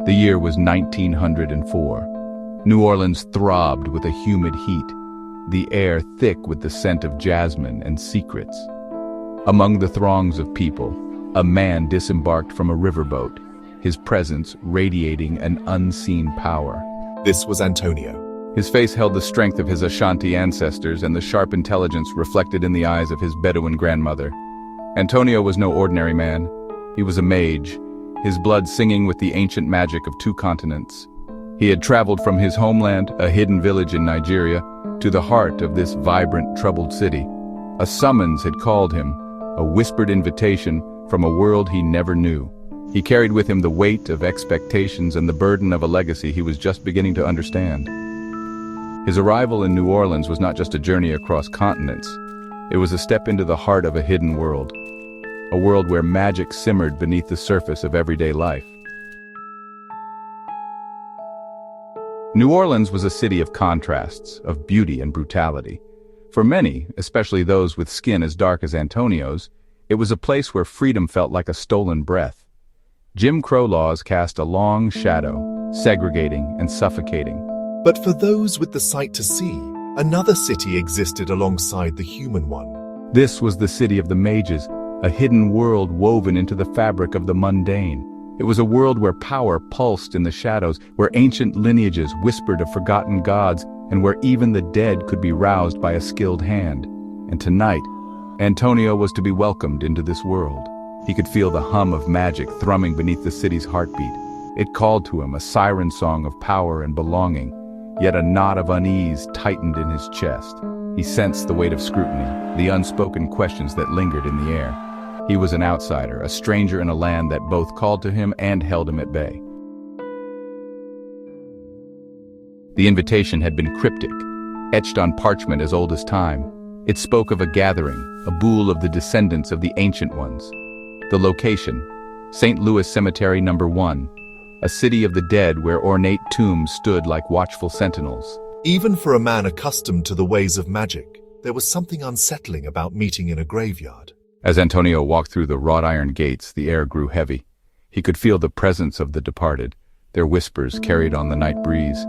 The year was 1904. New Orleans throbbed with a humid heat, the air thick with the scent of jasmine and secrets. Among the throngs of people, a man disembarked from a riverboat, his presence radiating an unseen power. This was Antonio. His face held the strength of his Ashanti ancestors and the sharp intelligence reflected in the eyes of his Bedouin grandmother. Antonio was no ordinary man. He was a mage, his blood singing with the ancient magic of 2 continents. He had traveled from his homeland, a hidden village in Nigeria, to the heart of this vibrant, troubled city. A summons had called him, a whispered invitation from a world he never knew. He carried with him the weight of expectations and the burden of a legacy he was just beginning to understand. His arrival in New Orleans was not just a journey across continents. It was a step into the heart of a hidden world. A world where magic simmered beneath the surface of everyday life. New Orleans was a city of contrasts, of beauty and brutality. For many, especially those with skin as dark as Antonio's, it was a place where freedom felt like a stolen breath. Jim Crow laws cast a long shadow, segregating and suffocating. But for those with the sight to see, another city existed alongside the human one. This was the city of the mages, a hidden world woven into the fabric of the mundane. It was a world where power pulsed in the shadows, where ancient lineages whispered of forgotten gods, and where even the dead could be roused by a skilled hand. And tonight, Antonio was to be welcomed into this world. He could feel the hum of magic thrumming beneath the city's heartbeat. It called to him a siren song of power and belonging, yet a knot of unease tightened in his chest. He sensed the weight of scrutiny, the unspoken questions that lingered in the air. He was an outsider, a stranger in a land that both called to him and held him at bay. The invitation had been cryptic, etched on parchment as old as time. It spoke of a gathering, a boule of the descendants of the ancient ones. The location, St. Louis Cemetery No. 1, a city of the dead where ornate tombs stood like watchful sentinels. Even for a man accustomed to the ways of magic, there was something unsettling about meeting in a graveyard. As Antonio walked through the wrought iron gates, the air grew heavy. He could feel the presence of the departed, their whispers carried on the night breeze.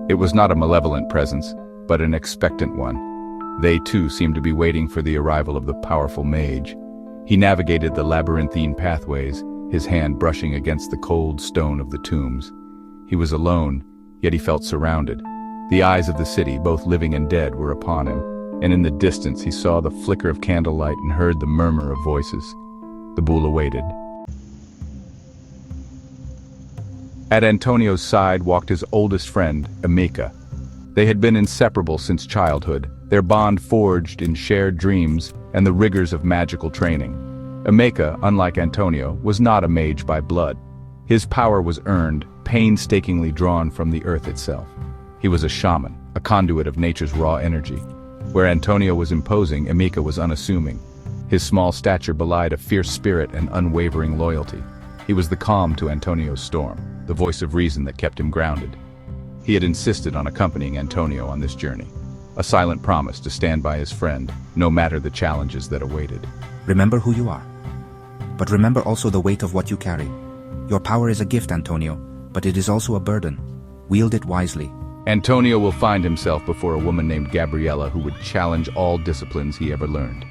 It was not a malevolent presence, but an expectant one. They too seemed to be waiting for the arrival of the powerful mage. He navigated the labyrinthine pathways, his hand brushing against the cold stone of the tombs. He was alone, yet he felt surrounded. The eyes of the city, both living and dead, were upon him, and in the distance he saw the flicker of candlelight and heard the murmur of voices. The boule awaited. At Antonio's side walked his oldest friend, Emeka. They had been inseparable since childhood, their bond forged in shared dreams and the rigors of magical training. Emeka, unlike Antonio, was not a mage by blood. His power was earned, painstakingly drawn from the earth itself. He was a shaman, a conduit of nature's raw energy. Where Antonio was imposing, Emeka was unassuming. His small stature belied a fierce spirit and unwavering loyalty. He was the calm to Antonio's storm, the voice of reason that kept him grounded. He had insisted on accompanying Antonio on this journey, a silent promise to stand by his friend, no matter the challenges that awaited. Remember who you are, but remember also the weight of what you carry. Your power is a gift, Antonio, but it is also a burden. Wield it wisely. Antonio will find himself before a woman named Gabriella who would challenge all disciplines he ever learned.